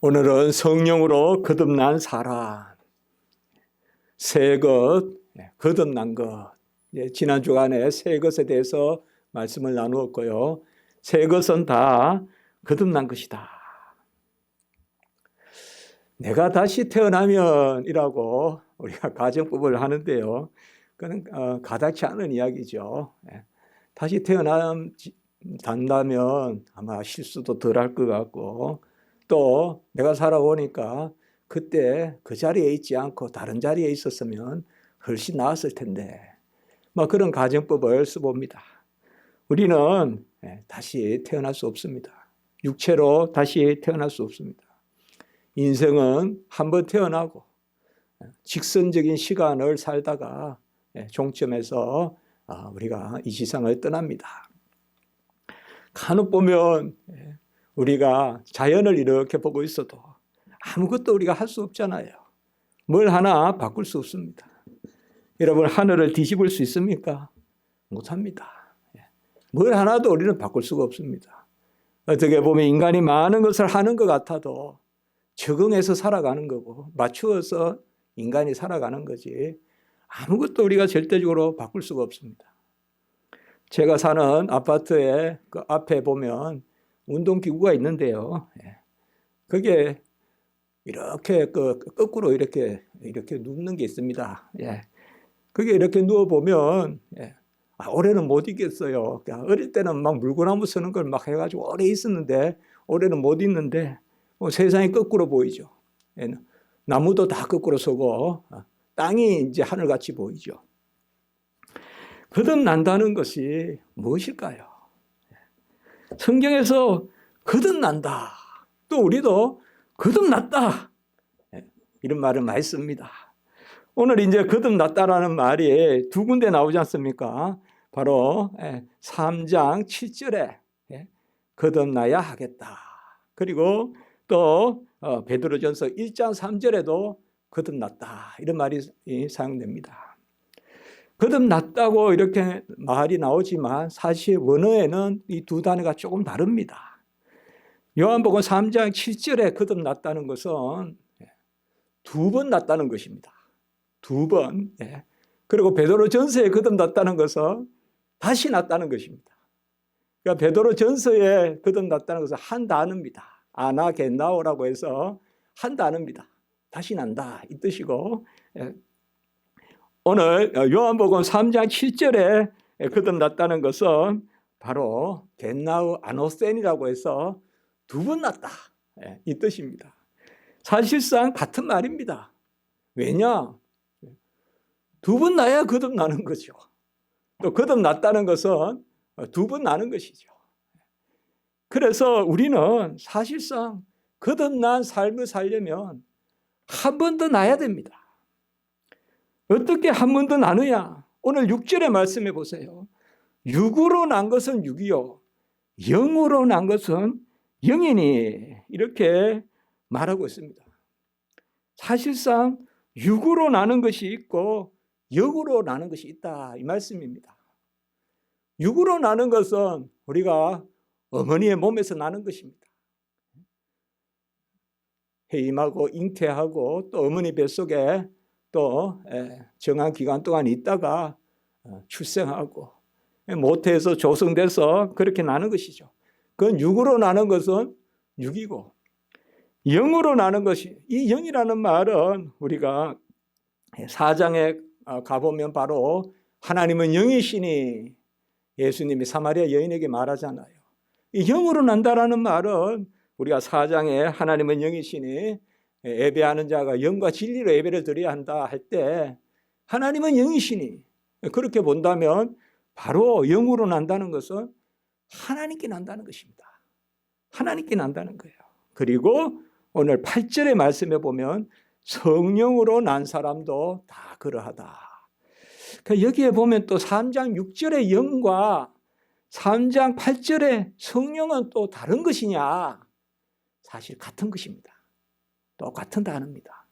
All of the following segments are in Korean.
오늘은 성령으로 거듭난 사람, 새 것, 거듭난 것. 지난 주간에 새 것에 대해서 말씀을 나누었고요. 새 것은 다 거듭난 것이다. 내가 다시 태어나면이라고 우리가 가정법을 하는데요. 그건 가닥치 않은 이야기죠. 다시 태어난다면 아마 실수도 덜 할 것 같고, 또 내가 살아오니까 그때 그 자리에 있지 않고 다른 자리에 있었으면 훨씬 나았을 텐데, 그런 가정법을 써봅니다. 우리는 다시 태어날 수 없습니다. 육체로 다시 태어날 수 없습니다. 인생은 한 번 태어나고 직선적인 시간을 살다가 종점에서 우리가 이 세상을 떠납니다. 간혹 보면 우리가 자연을 이렇게 보고 있어도 아무것도 우리가 할 수 없잖아요. 뭘 하나 바꿀 수 없습니다. 여러분, 하늘을 뒤집을 수 있습니까? 못합니다. 뭘 하나도 우리는 바꿀 수가 없습니다. 어떻게 보면 인간이 많은 것을 하는 것 같아도 적응해서 살아가는 거고 맞추어서 인간이 살아가는 거지 아무것도 우리가 절대적으로 바꿀 수가 없습니다. 제가 사는 아파트에 그 앞에 보면 운동기구가 있는데요. 그게 이렇게 거꾸로 이렇게 눕는 게 있습니다. 그게 이렇게 누워보면 올해는 못 있겠어요. 어릴 때는 막 물구나무 서는 걸 막 해가지고 오래 있었는데 올해는 못 있는데 세상이 거꾸로 보이죠. 나무도 다 거꾸로 서고 땅이 이제 하늘같이 보이죠. 거듭난다는 것이 무엇일까요? 성경에서 거듭난다. 또 우리도 거듭났다. 이런 말을 많이 씁니다. 오늘 이제 거듭났다라는 말이 두 군데 나오지 않습니까? 바로 3장 7절에 거듭나야 하겠다. 그리고 또 베드로전서 1장 3절에도 거듭났다. 이런 말이 사용됩니다. 거듭났다고 이렇게 말이 나오지만 사실 원어에는 이 두 단어가 조금 다릅니다. 요한복음 3장 7절에 거듭났다는 것은 두 번 났다는 것입니다. 두 번. 그리고 베드로전서에 거듭났다는 것은 다시 났다는 것입니다. 그러니까 베드로전서에 거듭났다는 것은 한 단어입니다. 아나겐나오라고 해서 한 단어입니다. 다시 난다 이 뜻이고, 오늘 요한복음 3장 7절에 거듭났다는 것은 바로 겐나우 아노센이라고 해서 두 번 났다 이 뜻입니다. 사실상 같은 말입니다. 왜냐? 두 번 나야 거듭나는 거죠. 또 거듭났다는 것은 두 번 나는 것이죠. 그래서 우리는 사실상 거듭난 삶을 살려면 한 번 더 나야 됩니다. 어떻게 한 번 더 나느냐? 오늘 6절에 말씀해 보세요. 육으로 난 것은 육이요 영으로 난 것은 영이니, 이렇게 말하고 있습니다. 사실상 육으로 나는 것이 있고 영으로 나는 것이 있다 이 말씀입니다. 육으로 나는 것은 우리가 어머니의 몸에서 나는 것입니다. 해임하고 잉태하고 또 어머니 뱃속에 또 정한 기간 동안 있다가 출생하고 모태에서 조성돼서 그렇게 나는 것이죠. 그건 육으로 나는 것은 육이고, 영으로 나는 것이, 이 영이라는 말은 우리가 4장에 가보면 바로 하나님은 영이시니 예수님이 사마리아 여인에게 말하잖아요. 이 영으로 난다라는 말은 우리가 4장에 하나님은 영이시니 예배하는 자가 영과 진리로 예배를 드려야 한다 할 때 하나님은 영이시니, 그렇게 본다면 바로 영으로 난다는 것은 하나님께 난다는 것입니다. 하나님께 난다는 거예요. 그리고 오늘 8절의 말씀에 보면 성령으로 난 사람도 다 그러하다. 그러니까 여기에 보면 또 3장 6절의 영과 3장 8절의 성령은 또 다른 것이냐? 사실 같은 것입니다. 똑같은 단어입니다.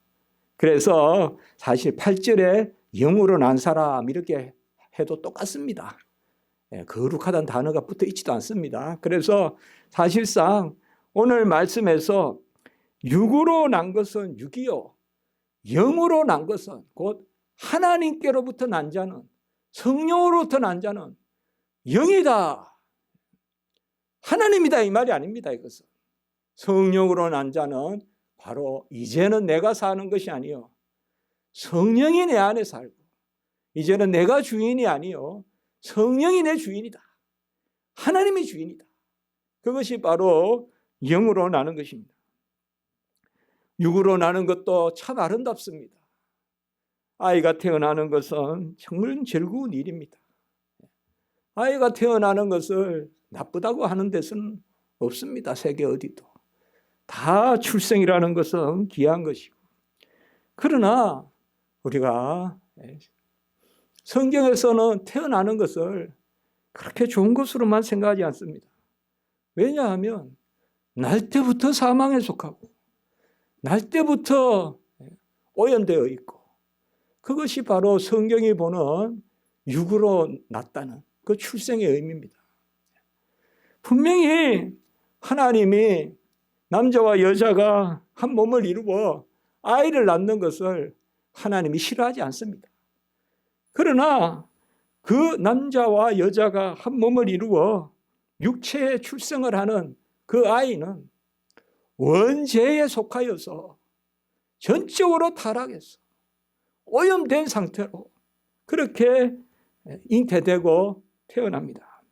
그래서 사실 8절에 영으로 난 사람 이렇게 해도 똑같습니다. 거룩하다는 단어가 붙어 있지도 않습니다. 그래서 사실상 오늘 말씀에서 육으로 난 것은 육이요, 영으로 난 것은 곧 하나님께로부터 난 자는, 성령으로부터 난 자는 영이다, 하나님이다, 이 말이 아닙니다. 이것은 성령으로 난 자는 바로 이제는 내가 사는 것이 아니요 성령이 내 안에 살고, 이제는 내가 주인이 아니요 성령이 내 주인이다, 하나님이 주인이다. 그것이 바로 영으로 나는 것입니다. 육으로 나는 것도 참 아름답습니다. 아이가 태어나는 것은 정말 즐거운 일입니다. 아이가 태어나는 것을 나쁘다고 하는 데서는 없습니다. 세계 어디도. 다 출생이라는 것은 귀한 것이고. 그러나 우리가 성경에서는 태어나는 것을 그렇게 좋은 것으로만 생각하지 않습니다. 왜냐하면 날 때부터 사망에 속하고 날 때부터 오염되어 있고, 그것이 바로 성경이 보는 육으로 났다는 그 출생의 의미입니다. 분명히 하나님이 남자와 여자가 한 몸을 이루어 아이를 낳는 것을 하나님이 싫어하지 않습니다. 그러나 그 남자와 여자가 한 몸을 이루어 육체의 출생을 하는 그 아이는 원죄에 속하여서 전적으로 타락해서 오염된 상태로 그렇게 잉태되고 태어납니다.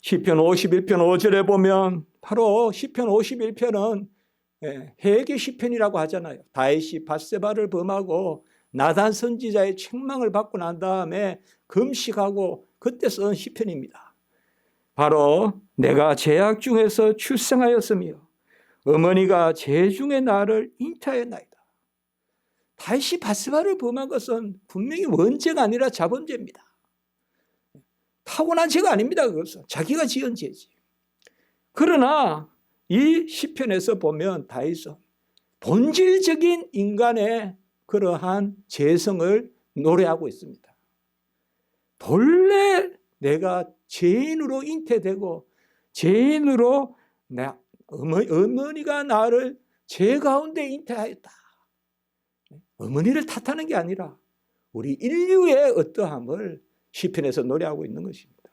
시편 51편 5절에 보면 바로 시편 51편은 회개 시편이라고 하잖아요. 다윗이 밧세바를 범하고 나단 선지자의 책망을 받고 난 다음에 금식하고 그때 쓴 시편입니다. 바로 내가 죄악 중에서 출생하였으며 어머니가 죄 중에 나를 잉태하였나이다. 다윗이 밧세바를 범한 것은 분명히 원죄가 아니라 자범죄입니다. 타고난 죄가 아닙니다. 그것은 자기가 지은 죄지. 그러나 이 시편에서 보면 다윗은 본질적인 인간의 그러한 죄성을 노래하고 있습니다. 본래 내가 죄인으로 잉태되고 죄인으로 어머니가 나를 죄 가운데 잉태하였다. 어머니를 탓하는 게 아니라 우리 인류의 어떠함을 시편에서 노래하고 있는 것입니다.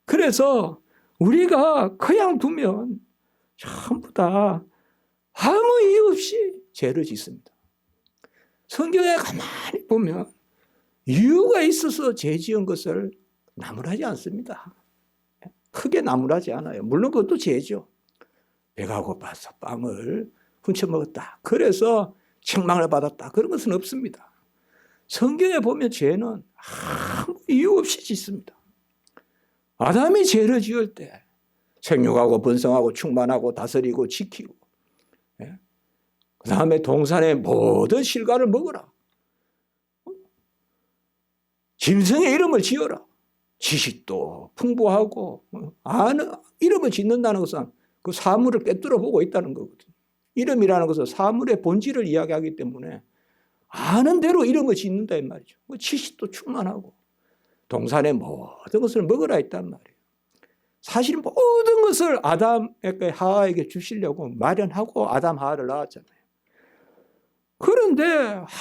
그래서 우리가 그냥 두면 전부 다 아무 이유 없이 죄를 짓습니다. 성경에 가만히 보면 이유가 있어서 죄 지은 것을 나무라지 않습니다. 크게 나무라지 않아요. 물론 그것도 죄죠. 배가 고파서 빵을 훔쳐 먹었다, 그래서 책망을 받았다, 그런 것은 없습니다. 성경에 보면 죄는 아무 이유 없이 짓습니다. 아담이 죄를 지을 때 생육하고 번성하고 충만하고 다스리고 지키고, 그 다음에 동산의 모든 실과를 먹어라, 짐승의 이름을 지어라, 지식도 풍부하고 아는 이름을 짓는다는 것은 그 사물을 꿰뚫어 보고 있다는 거거든요. 이름이라는 것은 사물의 본질을 이야기하기 때문에 아는 대로 이름을 짓는다 이 말이죠. 지식도 충만하고 동산의 모든 것을 먹으라 했단 말이에요. 사실 모든 것을 아담에게 하와에게 주시려고 마련하고 아담 하와를 낳았잖아요. 그런데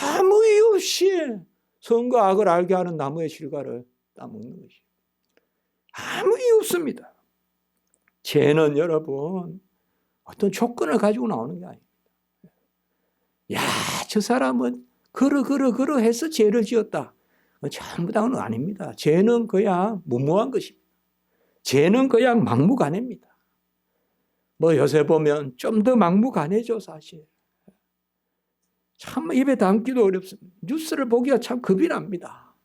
아무 이유 없이 선과 악을 알게 하는 나무의 실과를 따먹는 것이에요. 아무 이유 없습니다. 죄는 여러분 어떤 조건을 가지고 나오는 게 아닙니다. 야, 저 사람은 그러 해서 죄를 지었다, 전부 다는 아닙니다. 죄는 그냥 무모한 것입니다. 죄는 그냥 막무가내입니다. 뭐 요새 보면 좀 더 막무가내죠. 사실 참 입에 담기도 어렵습니다. 뉴스를 보기가 참 겁이 납니다.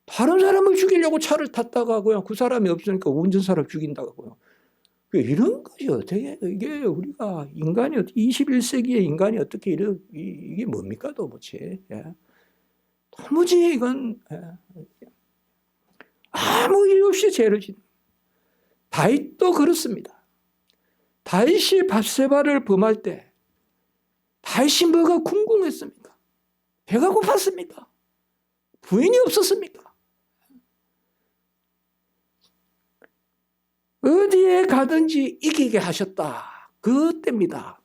다른 사람을 죽이려고 차를 탔다가 그냥 그 사람이 없으니까 운전사를 죽인다고요. 이런 것이 어떻게, 이게 우리가 인간이 21세기의 인간이 어떻게 이게 뭡니까 도대체. 도무지 이건 아무 이유 없이 죄를 짓는. 다윗도 그렇습니다. 다윗이 밧세바를 범할 때 다윗이 뭐가 궁금했습니까? 배가 고팠습니까? 부인이 없었습니까? 어디에 가든지 이기게 하셨다. 그때입니다.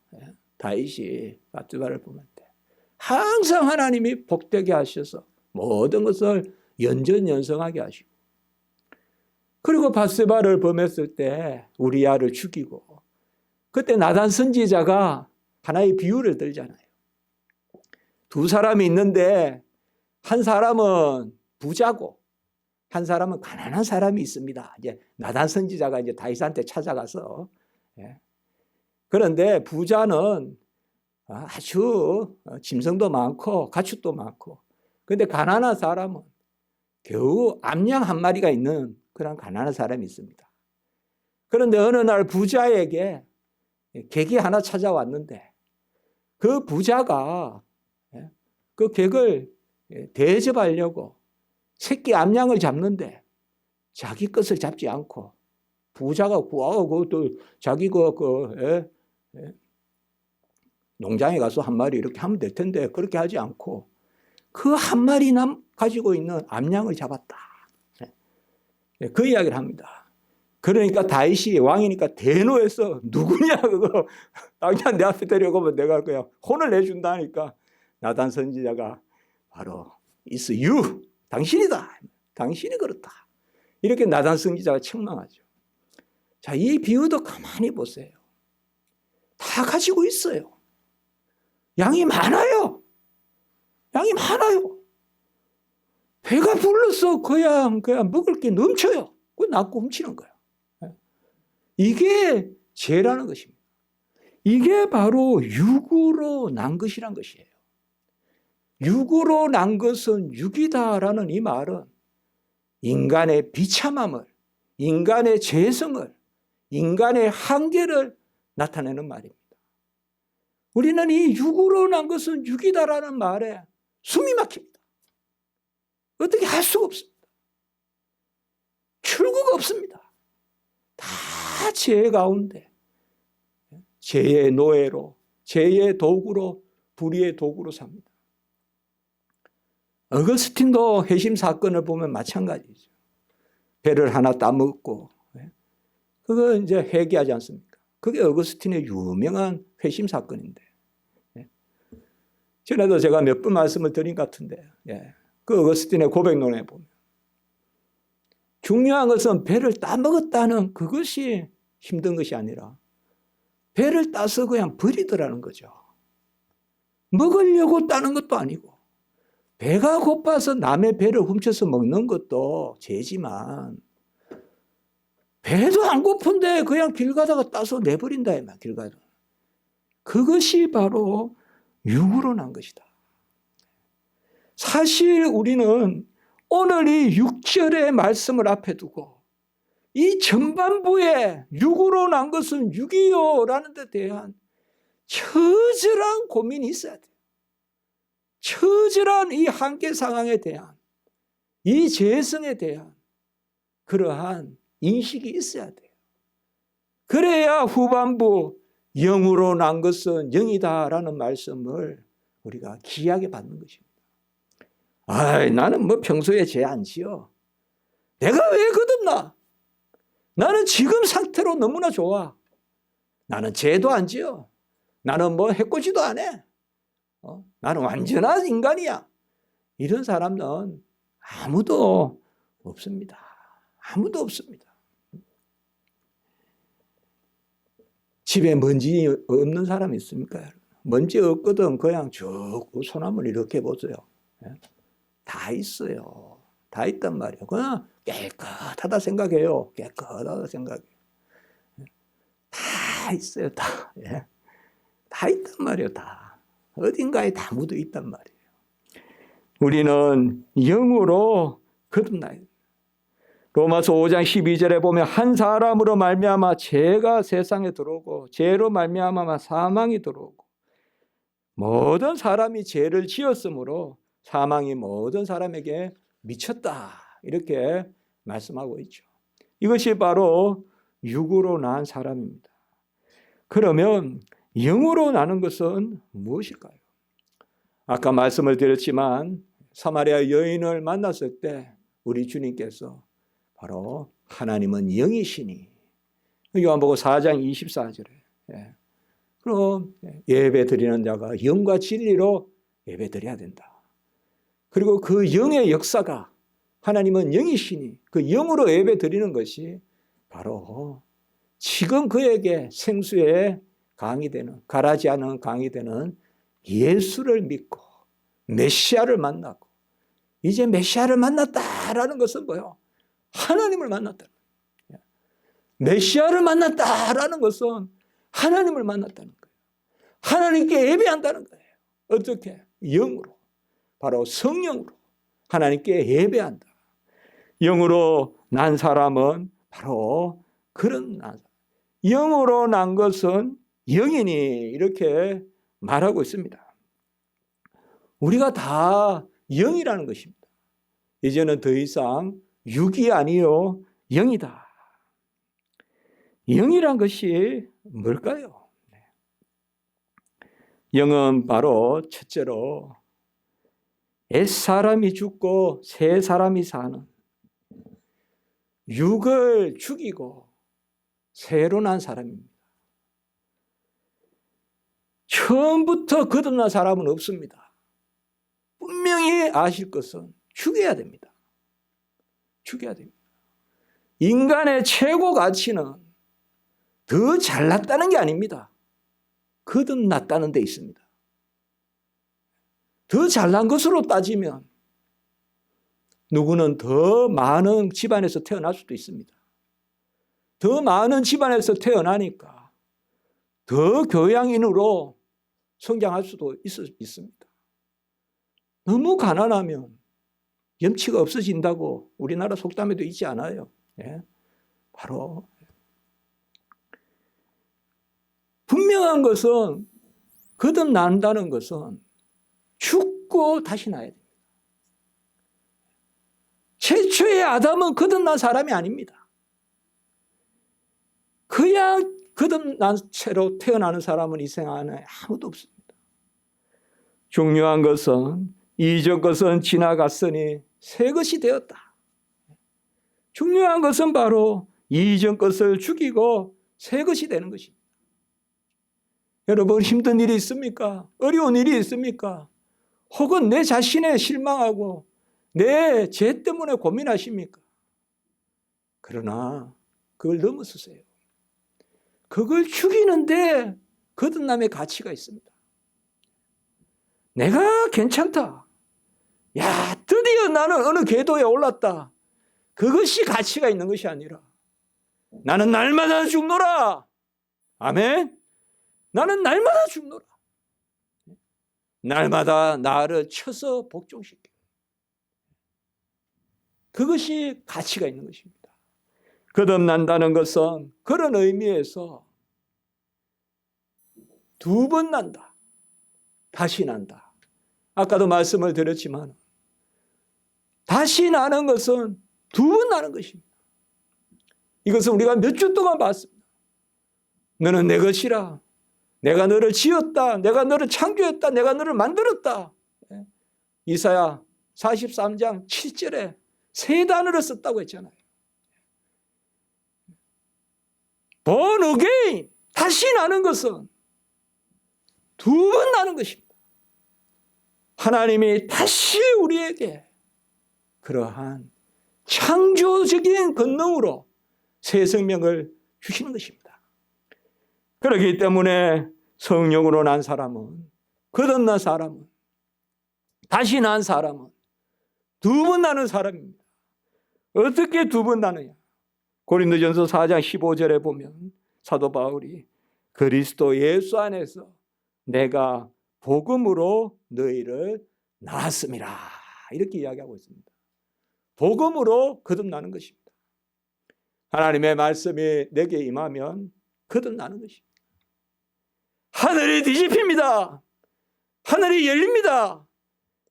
다윗이 바스바를 보면 돼. 항상 하나님이 복되게 하셔서 모든 것을 연전연성하게 하시고, 그리고 바스바를 범했을 때 우리아를 죽이고, 그때 나단 선지자가 하나의 비유를 들잖아요. 두 사람이 있는데 한 사람은 부자고 한 사람은 가난한 사람이 있습니다. 이제 나단 선지자가 이제 다윗한테 찾아가서, 그런데 부자는 아주 짐승도 많고 가축도 많고, 그런데 가난한 사람은 겨우 암양 한 마리가 있는 그런 가난한 사람이 있습니다. 그런데 어느 날 부자에게 객이 하나 찾아왔는데, 그 부자가 그 객을 대접하려고 새끼 암양을 잡는데 자기 것을 잡지 않고, 부자가 또 자기 농장에 가서 한 마리 이렇게 하면 될 텐데 그렇게 하지 않고 그 한 마리 가지고 있는 암양을 잡았다. 그 이야기를 합니다. 그러니까 다윗이 왕이니까 대노해서 누구냐 그거 당장 내 앞에 데려가면 내가 그냥 혼을 내준다니까, 나단 선지자가 바로 It's you, 당신이다, 당신이 그렇다, 이렇게 나단 선지자가 책망하죠. 자, 이 비유도 가만히 보세요. 다 가지고 있어요. 양이 많아요. 양이 많아요. 배가 불러서 그냥 먹을 게 넘쳐요. 그거 낳고 훔치는 거예요. 이게 죄라는 것입니다. 이게 바로 육으로 난 것이란 것이에요. 육으로 난 것은 육이다라는 이 말은 인간의 비참함을, 인간의 죄성을, 인간의 한계를 나타내는 말입니다. 우리는 이 육으로 난 것은 육이다라는 말에 숨이 막힙니다. 어떻게 할 수가 없습니다. 출구가 없습니다. 다 죄 가운데 죄의 노예로, 죄의 도구로, 불의의 도구로 삽니다. 어거스틴도 회심 사건을 보면 마찬가지죠. 배를 하나 따먹고, 그거 이제 회개하지 않습니까? 그게 어거스틴의 유명한 회심 사건인데, 전에도 제가 몇 번 말씀을 드린 것 같은데, 그 어거스틴의 고백론에 보면 중요한 것은 배를 따먹었다는 그것이 힘든 것이 아니라 배를 따서 그냥 버리더라는 거죠. 먹으려고 따는 것도 아니고, 배가 고파서 남의 배를 훔쳐서 먹는 것도 죄지만 배도 안 고픈데 그냥 길 가다가 따서 내버린다 이 말, 길 가다가. 그것이 바로 육으로 난 것이다. 사실 우리는 오늘 이 6절의 말씀을 앞에 두고 이 전반부에 육으로 난 것은 육이요 라는 데 대한 처절한 고민이 있어야 돼요. 처절한 이 한계 상황에 대한, 이 죄성에 대한 그러한 인식이 있어야 돼요. 그래야 후반부 영으로 난 것은 영이다라는 말씀을 우리가 귀하게 받는 것입니다. 나는 뭐 평소에 죄 안 지어. 내가 왜 거듭나? 나는 지금 상태로 너무나 좋아. 나는 죄도 안 지어. 나는 뭐 해코지도 안 해. 나는 완전한 인간이야. 이런 사람은 아무도 없습니다. 아무도 없습니다. 집에 먼지 없는 사람 있습니까? 먼지 없거든 그냥 쭉 소나무를 이렇게 보세요. 다 있어요. 다 있단 말이에요. 그냥 깨끗하다 생각해요. 깨끗하다 생각해요. 다 있어요. 다. 다 있단 말이에요. 다. 어딘가에 다 묻어 있단 말이에요. 우리는 영으로 거듭나야 돼요. 로마서 5장 12절에 보면 한 사람으로 말미암아 죄가 세상에 들어오고 죄로 말미암아 사망이 들어오고 모든 사람이 죄를 지었으므로 사망이 모든 사람에게 미쳤다. 이렇게 말씀하고 있죠. 이것이 바로 육으로 난 사람입니다. 그러면 영으로 나는 것은 무엇일까요? 아까 말씀을 드렸지만 사마리아 여인을 만났을 때 우리 주님께서 바로 하나님은 영이시니, 요한복음 4장 24절에 그럼 예배 드리는 자가 영과 진리로 예배 드려야 된다. 그리고 그 영의 역사가, 하나님은 영이시니 그 영으로 예배 드리는 것이 바로 지금 그에게 생수에 강이 되는, 가라지 않은 강이 되는 예수를 믿고 메시아를 만나고, 이제 메시아를 만났다라는 것은 뭐예요? 하나님을 만났다는 거예요. 메시아를 만났다라는 것은 하나님을 만났다는 거예요. 하나님께 예배한다는 거예요. 어떻게? 영으로, 바로 성령으로 하나님께 예배한다. 영으로 난 사람은 바로 그런 난 사람. 영으로 난 것은 영이니, 이렇게 말하고 있습니다. 우리가 다 영이라는 것입니다. 이제는 더 이상 육이 아니요 영이다. 영이란 것이 뭘까요? 영은 바로 첫째로 옛사람이 죽고 새 사람이 사는, 육을 죽이고 새로 난 사람입니다. 처음부터 거듭난 사람은 없습니다. 분명히 아실 것은 죽여야 됩니다. 죽여야 됩니다. 인간의 최고 가치는 더 잘났다는 게 아닙니다. 거듭났다는 데 있습니다. 더 잘난 것으로 따지면 누구는 더 많은 집안에서 태어날 수도 있습니다. 더 많은 집안에서 태어나니까 더 교양인으로 성장할 수도 있습니다. 너무 가난하면 염치가 없어진다고 우리나라 속담에도 있지 않아요? 예? 바로 분명한 것은, 거듭난다는 것은 죽고 다시 나야 됩니다. 최초의 아담은 거듭난 사람이 아닙니다. 그냥 거듭난 채로 태어나는 사람은 이 세상에 아무도 없습니다. 중요한 것은 이전 것은 지나갔으니 새 것이 되었다. 중요한 것은 바로 이전 것을 죽이고 새 것이 되는 것입니다. 여러분, 힘든 일이 있습니까? 어려운 일이 있습니까? 혹은 내 자신에 실망하고 내 죄 때문에 고민하십니까? 그러나 그걸 넘어서세요. 그걸 죽이는데 거듭남의 가치가 있습니다. 내가 괜찮다. 야, 드디어 나는 어느 궤도에 올랐다. 그것이 가치가 있는 것이 아니라 나는 날마다 죽노라. 아멘. 나는 날마다 죽노라. 날마다 나를 쳐서 복종시켜. 그것이 가치가 있는 것입니다. 거듭난다는 것은 그런 의미에서 두 번 난다. 다시 난다. 아까도 말씀을 드렸지만 다시 나는 것은 두 번 나는 것입니다. 이것은 우리가 몇 주 동안 봤습니다. 너는 내 것이라. 내가 너를 지었다. 내가 너를 창조했다. 내가 너를 만들었다. 이사야 43장 7절에 세 단어를 썼다고 했잖아요. Born again. 다시 나는 것은 두 번 나는 것입니다. 하나님이 다시 우리에게 그러한 창조적인 권능으로 새 생명을 주시는 것입니다. 그렇기 때문에 성령으로 난 사람은, 거듭난 사람은, 다시 난 사람은 두 번 나는 사람입니다. 어떻게 두 번 나느냐? 고린도전서 4장 15절에 보면 사도 바울이 그리스도 예수 안에서 내가 복음으로 너희를 낳았음이라, 이렇게 이야기하고 있습니다. 복음으로 거듭나는 것입니다. 하나님의 말씀이 내게 임하면 거듭나는 것입니다. 하늘이 뒤집힙니다. 하늘이 열립니다.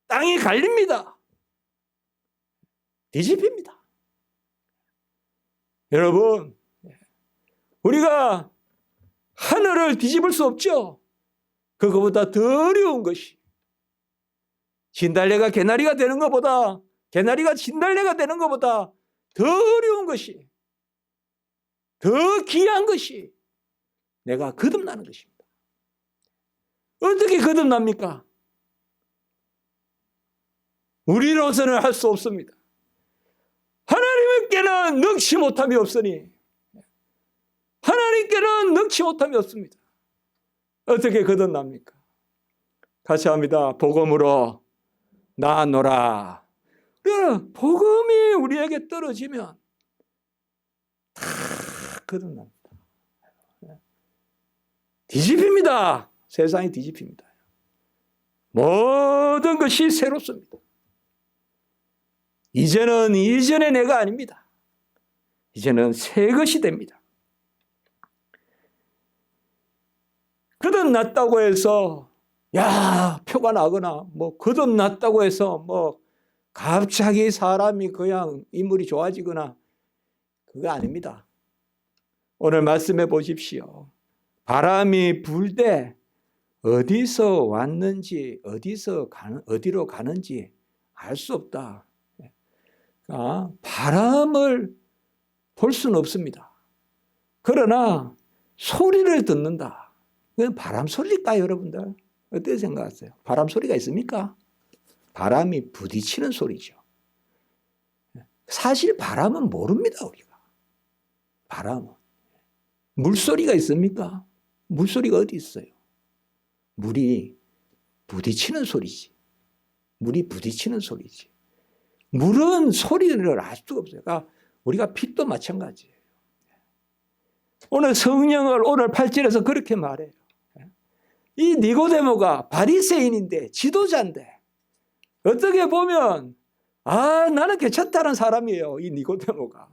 땅이 갈립니다. 뒤집힙니다. 여러분, 우리가 하늘을 뒤집을 수 없죠. 그거보다 더 어려운 것이, 진달래가 개나리가 되는 것보다, 개나리가 진달래가 되는 것보다 더 어려운 것이, 더 귀한 것이 내가 거듭나는 것입니다. 어떻게 거듭납니까? 우리로서는 할 수 없습니다. 하나님께는 능치 못함이 없으니, 하나님께는 능치 못함이 없습니다. 어떻게 거듭납니까? 같이 합니다. 복음으로 나아노라. 복음이 우리에게 떨어지면 다 거듭납니다. 뒤집힙니다. 세상이 뒤집힙니다. 모든 것이 새롭습니다. 이제는 이전의 내가 아닙니다. 이제는 새 것이 됩니다. 거듭났다고 해서 표가 나거나 거듭났다고 해서 갑자기 사람이 그냥 인물이 좋아지거나 그거 아닙니다. 오늘 말씀해 보십시오. 바람이 불 때 어디서 왔는지 어디로 가는지 알 수 없다. 바람을 볼 수는 없습니다. 그러나 소리를 듣는다. 그건 바람 소리일까요, 여러분들? 어떻게 생각하세요? 바람 소리가 있습니까? 바람이 부딪히는 소리죠. 사실 바람은 모릅니다, 우리가. 바람은. 물소리가 있습니까? 물소리가 어디 있어요? 물이 부딪히는 소리지. 물이 부딪히는 소리지. 물은 소리를 알 수가 없어요. 그러니까 우리가 빛도 마찬가지예요. 오늘 성령을 오늘 8절에서 그렇게 말해요. 이 니고데모가 바리새인인데 지도자인데 어떻게 보면 나는 괜찮다는 사람이에요. 이 니고데모가.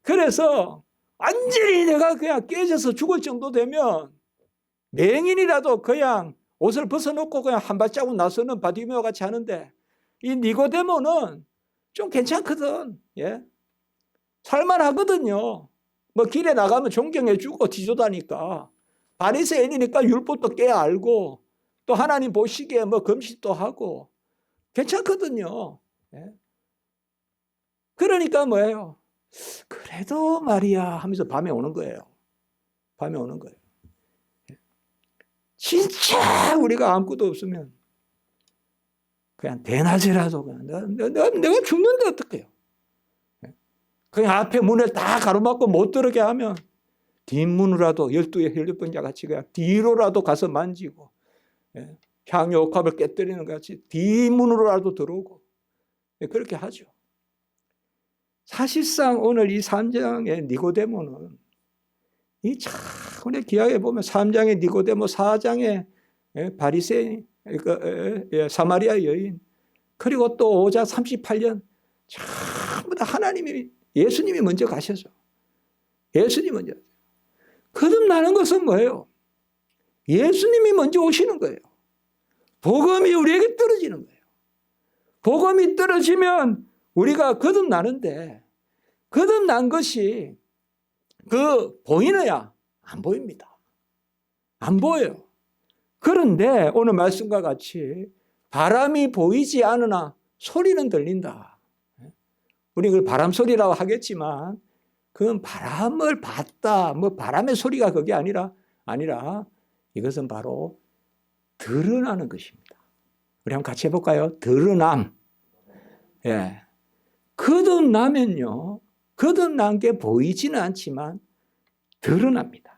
그래서 완전히 내가 그냥 깨져서 죽을 정도 되면 맹인이라도 그냥 옷을 벗어놓고 그냥 한 발자국 나서는 바디메오 같이 하는데 이 니고데모는 좀 괜찮거든. 예? 살만하거든요. 길에 나가면 존경해주고 뒤져다니까. 바리새인이니까 율법도 꽤 알고 또 하나님 보시기에 금식도 하고 괜찮거든요. 예? 그러니까 뭐예요? 그래도 말이야 하면서 밤에 오는 거예요. 밤에 오는 거예요. 진짜 우리가 아무것도 없으면 그냥 대낮이라도 그냥 내가 죽는데 어떡해요? 그냥 앞에 문을 다 가로막고 못 들어게 하면 뒷문으로라도 12의 혈육병자 같이 그냥 뒤로라도 가서 만지고 향유 옥합을 깨뜨리는 것 같이 뒷문으로라도 들어오고 그렇게 하죠. 사실상 오늘 이 3장의 니고데모는 이 참 우리 기하에 보면 3장의 니고데모, 4장의 바리새인, 사마리아 여인, 그리고 또 5장 38년 전부 다 하나님이 예수님이 먼저 가셔서 예수님이 먼저. 거듭나는 것은 뭐예요? 예수님이 먼저 오시는 거예요. 복음이 우리에게 떨어지는 거예요. 복음이 떨어지면 우리가 거듭나는데 거듭난 것이 보이느냐? 안 보입니다. 안 보여요. 그런데 오늘 말씀과 같이 바람이 보이지 않으나 소리는 들린다. 우리 그걸 바람 소리라고 하겠지만 그건 바람을 봤다. 바람의 소리가 그게 아니라 이것은 바로 드러나는 것입니다. 우리 한번 같이 해볼까요? 드러남. 예. 거듭나면요. 거듭난 게 보이지는 않지만 드러납니다.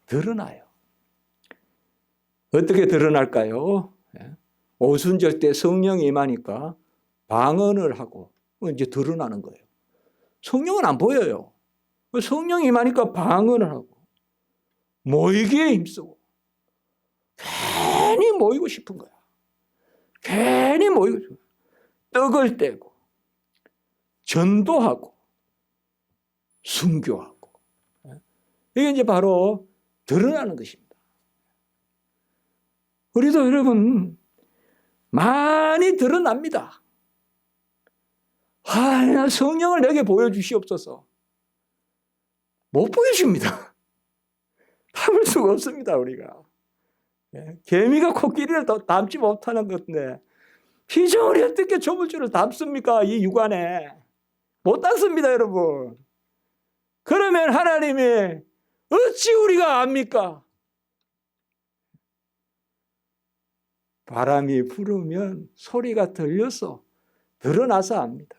드러나요. 어떻게 드러날까요? 오순절 때 성령이 임하니까 방언을 하고 이제 드러나는 거예요. 성령은 안 보여요. 성령이 임하니까 방언을 하고 모이기에 힘쓰고 괜히 모이고 싶은 거야. 괜히 모이고 싶은 거야. 떡을 떼고 전도하고 순교하고 이게 이제 바로 드러나는 것입니다. 우리도 여러분 많이 드러납니다. 성령을 내게 보여주시옵소서. 못 보여줍니다. 담을 수가 없습니다, 우리가. 개미가 코끼리를 담지 못하는 건데 피조물이 어떻게 조물주를 담습니까? 이 육안에. 못 담습니다, 여러분. 그러면 하나님이 어찌 우리가 압니까? 바람이 불으면 소리가 들려서 드러나서 압니다.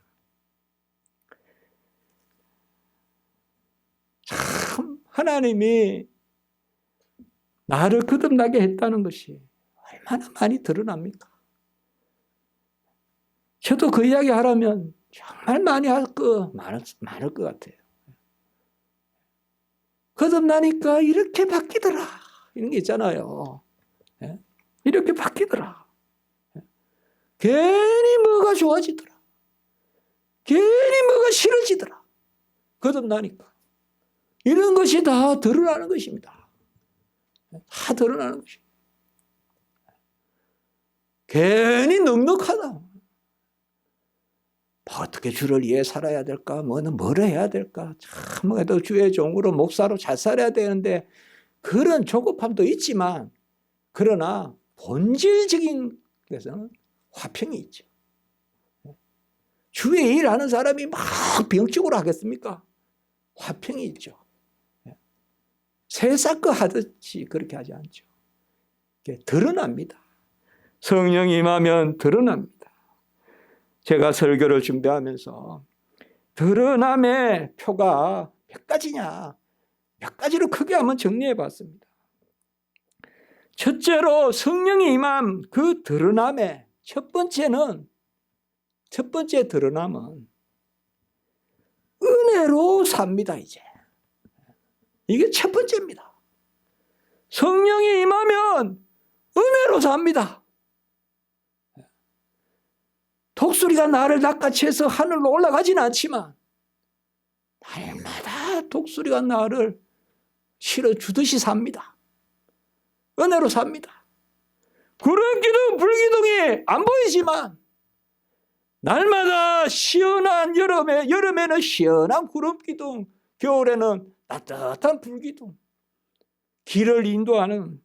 참 하나님이 나를 거듭나게 했다는 것이 얼마나 많이 드러납니까? 저도 그 이야기 하라면 정말 많이 많을 것 같아요. 거듭나니까 이렇게 바뀌더라. 이런 게 있잖아요. 이렇게 바뀌더라. 괜히 뭐가 좋아지더라. 괜히 뭐가 싫어지더라. 거듭나니까. 이런 것이 다 드러나는 것입니다. 다 드러나는 것입니다. 괜히 넉넉하다. 어떻게 주를 위해 살아야 될까? 뭐를 해야 될까? 참, 그래도 주의 종으로 목사로 잘 살아야 되는데 그런 조급함도 있지만 그러나 본질적인 데서는 화평이 있죠. 주의 일하는 사람이 막 병적으로 하겠습니까? 화평이 있죠. 세상 거 하듯이 그렇게 하지 않죠. 드러납니다. 성령이 임하면 드러납니다. 제가 설교를 준비하면서 드러남의 표가 몇 가지냐, 몇 가지로 크게 한번 정리해 봤습니다. 첫째로 성령이 임함 그 드러남의 첫 번째 드러남은 은혜로 삽니다. 이게 첫 번째입니다. 성령이 임하면 은혜로 삽니다. 독수리가 나를 낚아채서 하늘로 올라가지는 않지만 날마다 독수리가 나를 실어주듯이 삽니다. 은혜로 삽니다. 구름기둥, 불기둥이 안 보이지만 날마다 시원한 여름에는 시원한 구름기둥, 겨울에는 따뜻한 불기둥, 길을 인도하는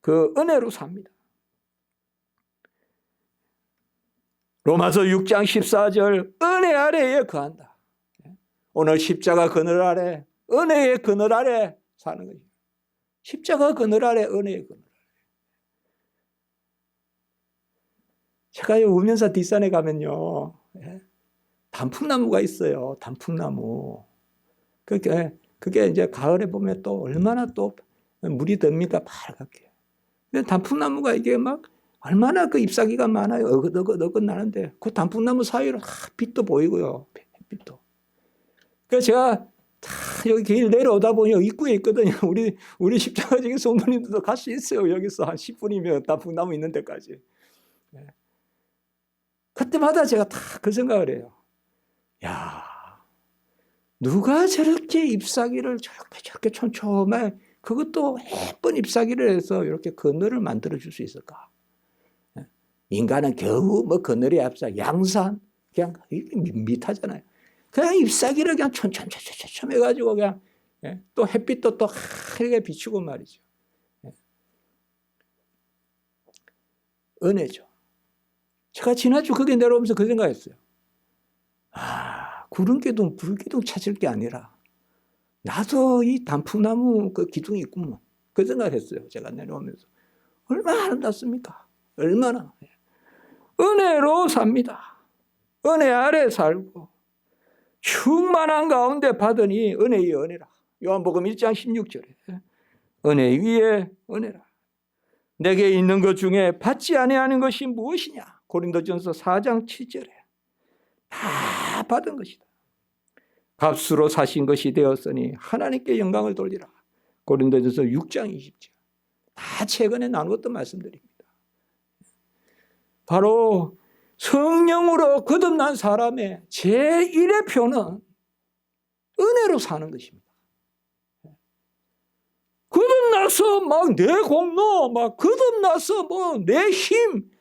그 은혜로 삽니다. 로마서 6장 14절 은혜 아래에 거한다. 오늘 십자가 그늘 아래, 은혜의 그늘 아래 사는 거죠. 십자가 그늘 아래, 은혜의 그늘 아래. 제가 우면사 뒷산에 가면요, 단풍나무가 있어요. 단풍나무. 그게 이제 가을에 보면 또 얼마나 또 물이 듭니까? 파랗게. 근데 단풍나무가 이게 막 얼마나 그 잎사귀가 많아요. 어긋어긋 나는데 그 단풍나무 사이로 빛도 보이고요. 햇빛도. 그래서 제가 여기 길 내려오다 보니 입구에 있거든요. 우리 십자가적인 성도님들도 갈 수 있어요. 여기서 한 10분이면 단풍나무 있는 데까지. 그때마다 제가 다 그 생각을 해요. 야, 누가 저렇게 잎사귀를 저렇게 촘촘하게 그것도 예쁜 잎사귀를 해서 이렇게 그늘을 만들어 줄 수 있을까? 인간은 겨우 뭐 그늘이 앞서 양산 그냥 밋밋하잖아요. 그냥 잎사귀를 그냥 촘촘 해가지고 그냥 또 햇빛도 또 하게 비추고 말이죠. 은혜죠. 제가 지난주 거기 내려오면서 그 생각했어요. 구름기둥, 불기둥 찾을 게 아니라 나도 이 단풍나무 그 기둥이 있구먼. 그 생각을 했어요. 제가 내려오면서. 얼마나 아름답습니까? 얼마나. 은혜로 삽니다. 은혜 아래 살고 충만한 가운데 받으니 은혜의 은혜라. 요한복음 1장 16절에 은혜 위에 은혜라. 내게 있는 것 중에 받지 아니하는 것이 무엇이냐? 고린도전서 4장 7절에 다 받은 것이다. 값으로 사신 것이 되었으니 하나님께 영광을 돌리라. 고린도전서 6장 20절. 다 최근에 나누었던 말씀드립니다. 바로 성령으로 거듭난 사람의 제1의 표는 은혜로 사는 것입니다. 거듭나서 막 내 공로, 막 거듭나서 뭐 내 힘,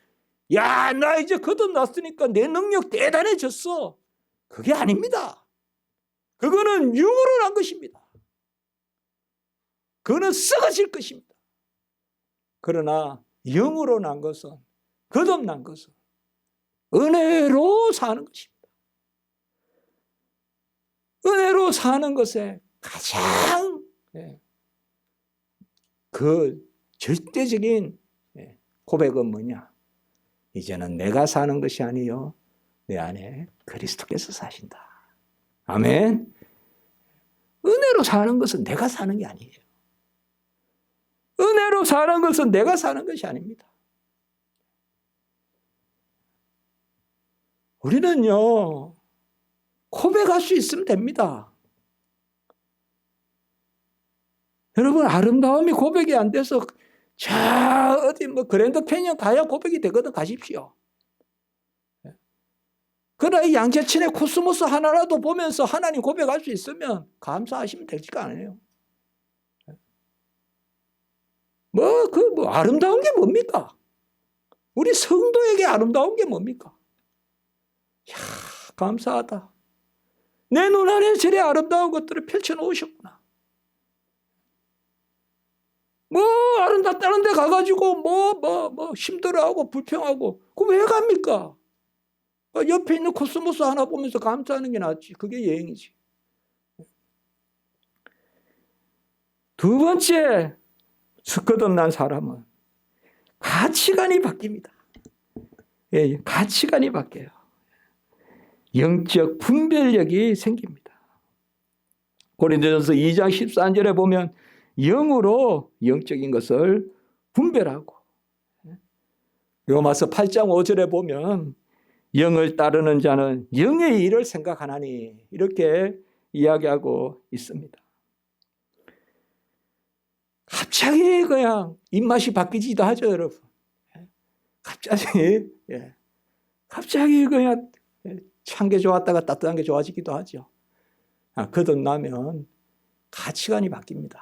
야, 나 이제 거듭났으니까 내 능력 대단해졌어. 그게 아닙니다. 그거는 육으로 난 것입니다. 그거는 썩어질 것입니다. 그러나 영으로 난 것은, 거듭난 것은 은혜로 사는 것입니다. 은혜로 사는 것의 가장 그 절대적인 고백은 뭐냐? 이제는 내가 사는 것이 아니요 내 안에 그리스도께서 사신다. 아멘. 은혜로 사는 것은 내가 사는 게 아니에요. 은혜로 사는 것은 내가 사는 것이 아닙니다. 우리는요, 고백할 수 있으면 됩니다. 여러분, 아름다움이 고백이 안 돼서 어디 그랜드 캐니언 가야 고백이 되거든. 가십시오. 그러나 이 양재천의 코스모스 하나라도 보면서 하나님 고백할 수 있으면 감사하시면 되지가 않아요. 아름다운 게 뭡니까? 우리 성도에게 아름다운 게 뭡니까? 이야, 감사하다. 내 눈안에 저래 아름다운 것들을 펼쳐놓으셨구나. 아름답다는 데 가가지고 힘들어하고 불평하고 그거 왜 갑니까? 옆에 있는 코스모스 하나 보면서 감사하는 게 낫지. 그게 여행이지. 두 번째 거듭난 사람은 가치관이 바뀝니다. 예, 가치관이 바뀌어요. 영적 분별력이 생깁니다. 고린도전서 2장 14절에 보면 영으로 영적인 것을 분별하고, 로마서 8장 5절에 보면 영을 따르는 자는 영의 일을 생각하나니 이렇게 이야기하고 있습니다. 갑자기 그냥 입맛이 바뀌지도 하죠, 여러분. 갑자기 그냥 찬 게 좋았다가 따뜻한 게 좋아지기도 하죠. 거듭나면 가치관이 바뀝니다.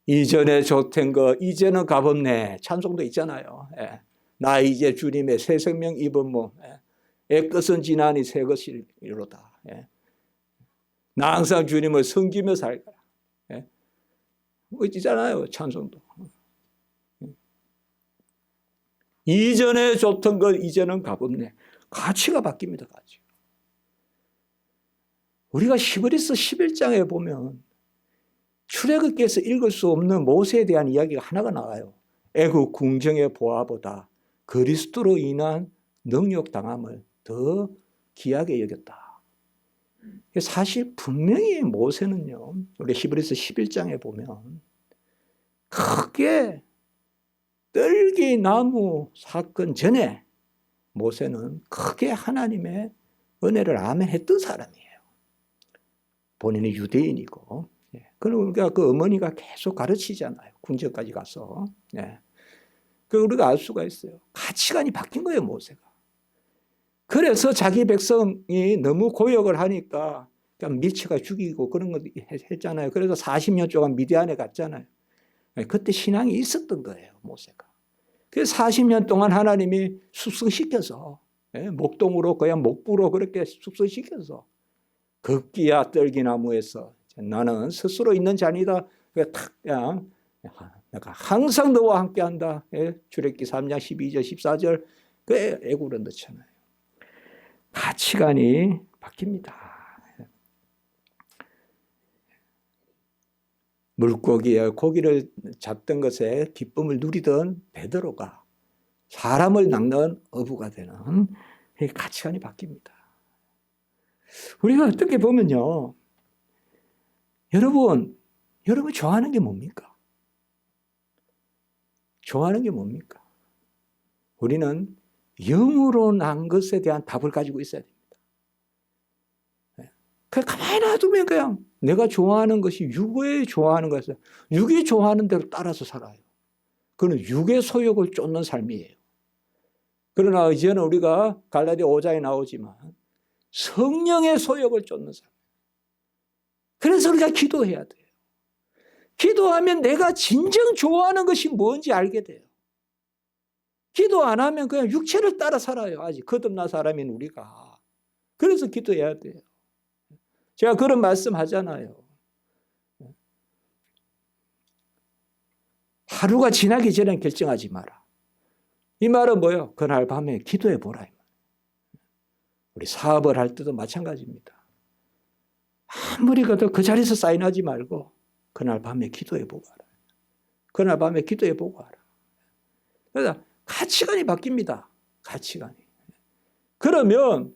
이전에 좋던 거 이제는 값없네. 찬송도 있잖아요. 나 이제 주님의 새 생명 입은 몸. 애끝은 지나니 새 것이로다. 나 항상 주님을 섬기며 살거라. 있잖아요, 찬송도. 이전에 좋던 것 이제는 값없네. 가치가 바뀝니다. 가치. 우리가 히브리서 11장에 보면 출애굽기에서 읽을 수 없는 모세에 대한 이야기가 하나가 나와요. 애굽 궁정의 보화보다 그리스도로 인한 능욕당함을 더 귀하게 여겼다. 사실 분명히 모세는요, 우리 히브리서 11장에 보면 크게 떨기 나무 사건 전에 모세는 크게 하나님의 은혜를 아멘했던 사람이에요. 본인이 유대인이고, 그러니까 그 어머니가 계속 가르치잖아요. 궁전까지 가서. 그 우리가 알 수가 있어요. 가치관이 바뀐 거예요, 모세가. 그래서 자기 백성이 너무 고역을 하니까 그냥 밀쳐가 죽이고 그런 거 했잖아요. 그래서 40년 동안 미디안에 갔잖아요. 그때 신앙이 있었던 거예요, 모세가. 그래서 40년 동안 하나님이 숙성시켜서, 목동으로 그냥 목부로 그렇게 숙성시켜서 극기야 떨기나무에서 나는 스스로 있는 자니다. 그냥 내가 항상 너와 함께한다. 출애굽기 3장 12절 14절 그 애구를 넣잖아요. 가치관이 바뀝니다. 물고기에 고기를 잡던 것에 기쁨을 누리던 베드로가 사람을 낚는 어부가 되는 가치관이 바뀝니다. 우리가 어떻게 보면요, 여러분 좋아하는 게 뭡니까? 좋아하는 게 뭡니까? 우리는 영으로 난 것에 대한 답을 가지고 있어야 됩니다. 그냥 가만히 놔두면 그냥 내가 좋아하는 것이 육의 좋아하는 것을 육이 좋아하는 대로 따라서 살아요. 그건 육의 소욕을 쫓는 삶이에요. 그러나 이제는 우리가 갈라디아 5장에 나오지만 성령의 소욕을 쫓는 삶. 그래서 우리가 기도해야 돼요. 기도하면 내가 진정 좋아하는 것이 뭔지 알게 돼요. 기도 안 하면 그냥 육체를 따라 살아요. 아직 거듭난 사람인 우리가. 그래서 기도해야 돼요. 제가 그런 말씀 하잖아요. 하루가 지나기 전에 결정하지 마라. 이 말은 뭐예요? 그날 밤에 기도해 보라. 우리 사업을 할 때도 마찬가지입니다. 아무리 그 자리에서 사인하지 말고 그날 밤에 기도해 보고 하라. 그날 밤에 기도해 보고 하라. 그래서 가치관이 바뀝니다. 가치관이. 그러면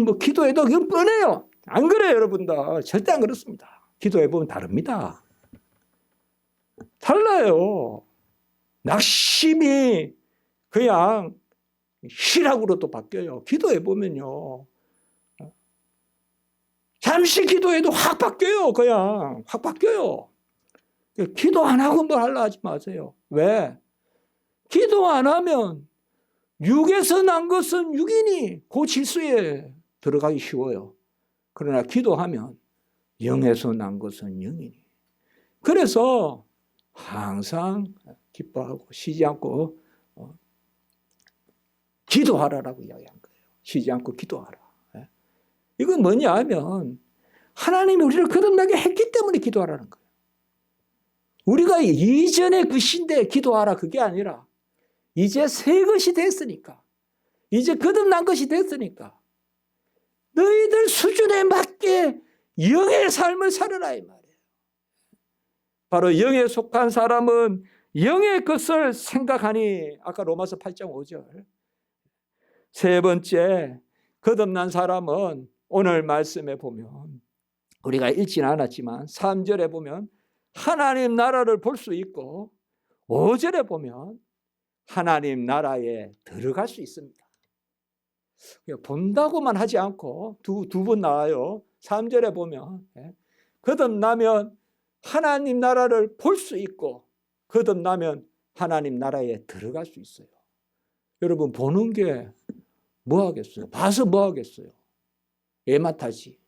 뭐 기도해도 그건 뻔해요. 안 그래요, 여러분들? 절대 안 그렇습니다. 기도해보면 다릅니다. 달라요. 낙심이 그냥 희락으로 또 바뀌어요. 기도해보면요. 잠시 기도해도 확 바뀌어요. 그냥 확 바뀌어요. 기도 안 하고 뭘 하려 하지 마세요. 왜? 기도 안 하면 육에서 난 것은 육이니 그 질서에 들어가기 쉬워요. 그러나 기도하면 영에서 난 것은 영이니. 그래서 항상 기뻐하고 쉬지 않고 기도하라라고 이야기한 거예요. 쉬지 않고 기도하라. 이건 뭐냐 하면 하나님이 우리를 거듭나게 했기 때문에 기도하라는 거예요. 우리가 이전에 그 신데 기도하라 그게 아니라 이제 새 것이 됐으니까, 이제 거듭난 것이 됐으니까 너희들 수준에 맞게 영의 삶을 살아라 이 말이에요. 바로 영에 속한 사람은 영의 것을 생각하니, 아까 로마서 8장 5절. 세 번째, 거듭난 사람은 오늘 말씀에 보면 우리가 읽지는 않았지만 3절에 보면 하나님 나라를 볼 수 있고 5절에 보면 하나님 나라에 들어갈 수 있습니다. 본다고만 하지 않고 두 번 나와요. 3절에 보면 거듭나면 하나님 나라를 볼 수 있고 거듭나면 하나님 나라에 들어갈 수 있어요. 여러분, 보는 게 뭐 하겠어요? 봐서 뭐 하겠어요? 애맛하지.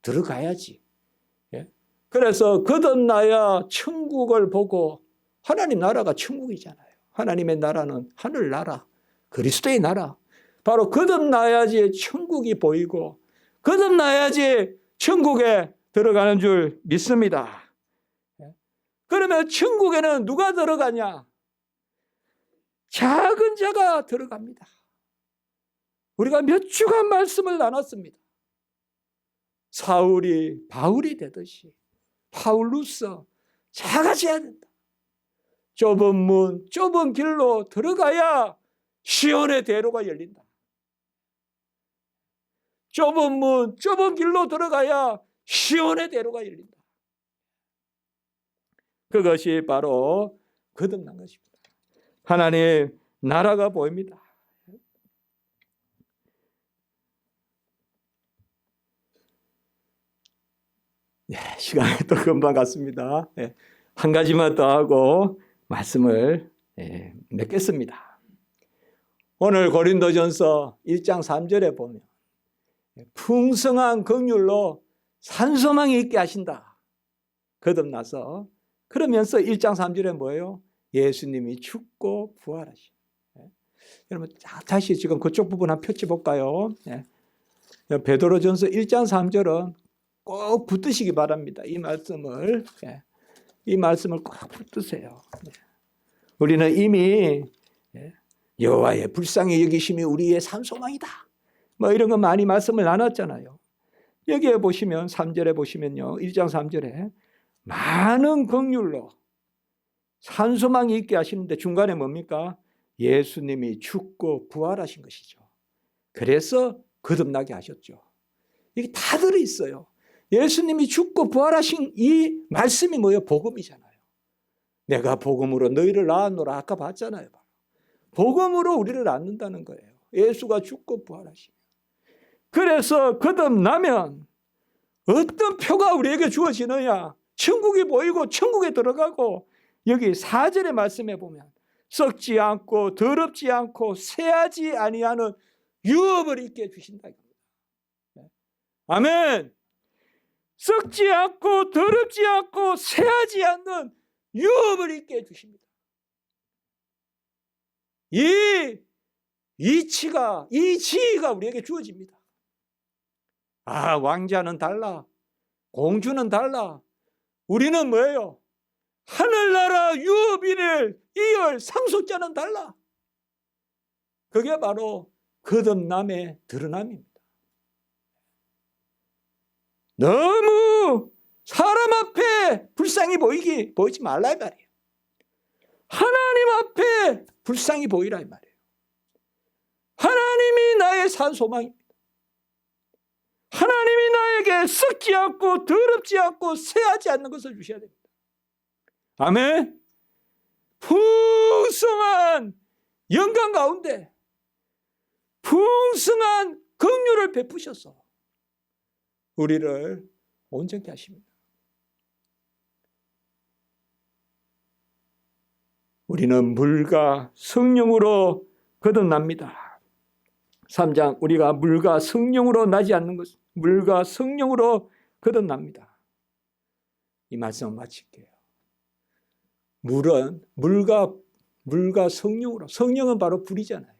들어가야지. 그래서 거듭나야 천국을 보고, 하나님 나라가 천국이잖아요. 하나님의 나라는 하늘나라, 그리스도의 나라. 바로 거듭나야지 천국이 보이고 거듭나야지 천국에 들어가는 줄 믿습니다. 그러면 천국에는 누가 들어가냐? 작은 자가 들어갑니다. 우리가 몇 주간 말씀을 나눴습니다. 사울이 바울이 되듯이 파울루스 작아져야 된다. 좁은 문, 좁은 길로 들어가야 시온의 대로가 열린다. 좁은 문, 좁은 길로 들어가야 시온의 대로가 열린다. 그것이 바로 거듭난 것입니다. 하나님 나라가 보입니다. 시간이 또 금방 갔습니다. 한 가지만 더 하고 말씀을 맺겠습니다. 오늘 고린도전서 1장 3절에 보면 풍성한 긍휼로 산소망이 있게 하신다. 거듭나서. 그러면서 1장 3절에 뭐예요? 예수님이 죽고 부활하신. 여러분 다시 지금 그쪽 부분 한번 펼쳐볼까요? 베드로전서 1장 3절은 꼭 붙드시기 바랍니다. 이 말씀을 꼭 붙드세요. 우리는 이미 여호와의 불쌍히 여기심이 우리의 산소망이다. 뭐 이런 거 많이 말씀을 나눴잖아요. 여기에 보시면 3절에 보시면요. 1장 3절에 많은 긍휼로 산소망이 있게 하시는데 중간에 뭡니까? 예수님이 죽고 부활하신 것이죠. 그래서 거듭나게 하셨죠. 이게 다 들어있어요. 예수님이 죽고 부활하신 이 말씀이 뭐예요? 복음이잖아요. 내가 복음으로 너희를 낳았노라 아까 봤잖아요. 복음으로 우리를 낳는다는 거예요. 예수가 죽고 부활하시면. 그래서 거듭나면 어떤 표가 우리에게 주어지느냐? 천국이 보이고 천국에 들어가고, 여기 4절의 말씀에 보면 썩지 않고 더럽지 않고 새하지 아니하는 유업을 있게 해주신다. 아멘. 썩지 않고 더럽지 않고 새하지 않는 유업을 있게 해주십니다. 이 지혜가 우리에게 주어집니다. 왕자는 달라. 공주는 달라. 우리는 뭐예요? 하늘나라 유업인을 이을 상속자는 달라. 그게 바로 거듭남의 드러남입니다. 너무 사람 앞에 불쌍히 보이지 말라 이 말이에요. 하나님 앞에 불쌍히 보이라 이 말이에요. 하나님이 나의 산 소망입니다. 하나님이 나에게 썩지 않고 더럽지 않고 쇠하지 않는 것을 주셔야 됩니다. 아멘. 풍성한 영광 가운데 풍성한 긍휼을 베푸셔서 우리를 온전케 하십니다. 우리는 물과 성령으로 거듭납니다. 3장 우리가 물과 성령으로 나지 않는 것, 물과 성령으로 거듭납니다. 이 말씀을 마칠게요. 물은 물과 성령으로, 성령은 바로 불이잖아요.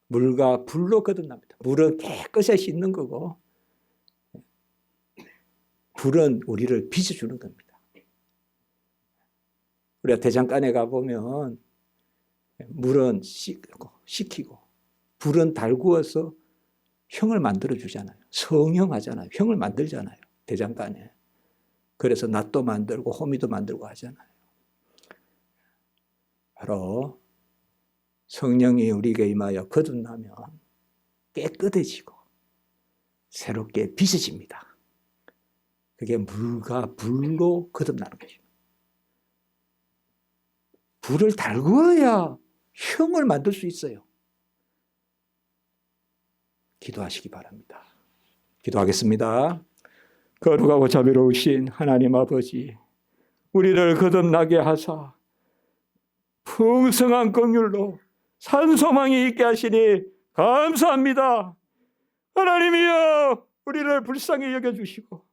물과 불로 거듭납니다. 물은 깨끗이 씻는 거고 불은 우리를 빚어주는 겁니다. 우리가 대장간에 가보면 물은 식히고 불은 달구어서 형을 만들어 주잖아요. 성형하잖아요. 형을 만들잖아요. 대장간에. 그래서 낫도 만들고 호미도 만들고 하잖아요. 바로 성령이 우리에게 임하여 거듭나면 깨끗해지고 새롭게 빚어집니다. 그게 물과 불로 거듭나는 것입니다. 불을 달구어야 형을 만들 수 있어요. 기도하시기 바랍니다. 기도하겠습니다. 거룩하고 자비로우신 하나님 아버지, 우리를 거듭나게 하사 풍성한 긍휼로 산소망이 있게 하시니 감사합니다. 하나님이여, 우리를 불쌍히 여겨주시고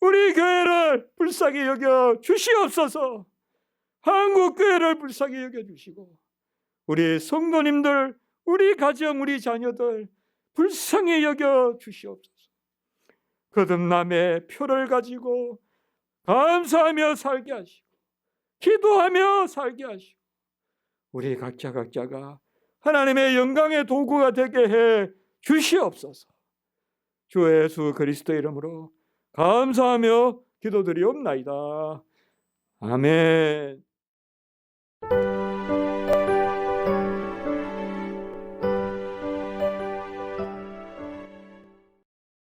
우리 교회를 불쌍히 여겨 주시옵소서. 한국교회를 불쌍히 여겨주시고 우리 성도님들, 우리 가정, 우리 자녀들 불쌍히 여겨 주시옵소서. 거듭남의 표를 가지고 감사하며 살게 하시고 기도하며 살게 하시고 우리 각자가 하나님의 영광의 도구가 되게 해 주시옵소서. 주 예수 그리스도의 이름으로 감사하며 기도드리옵나이다. 아멘.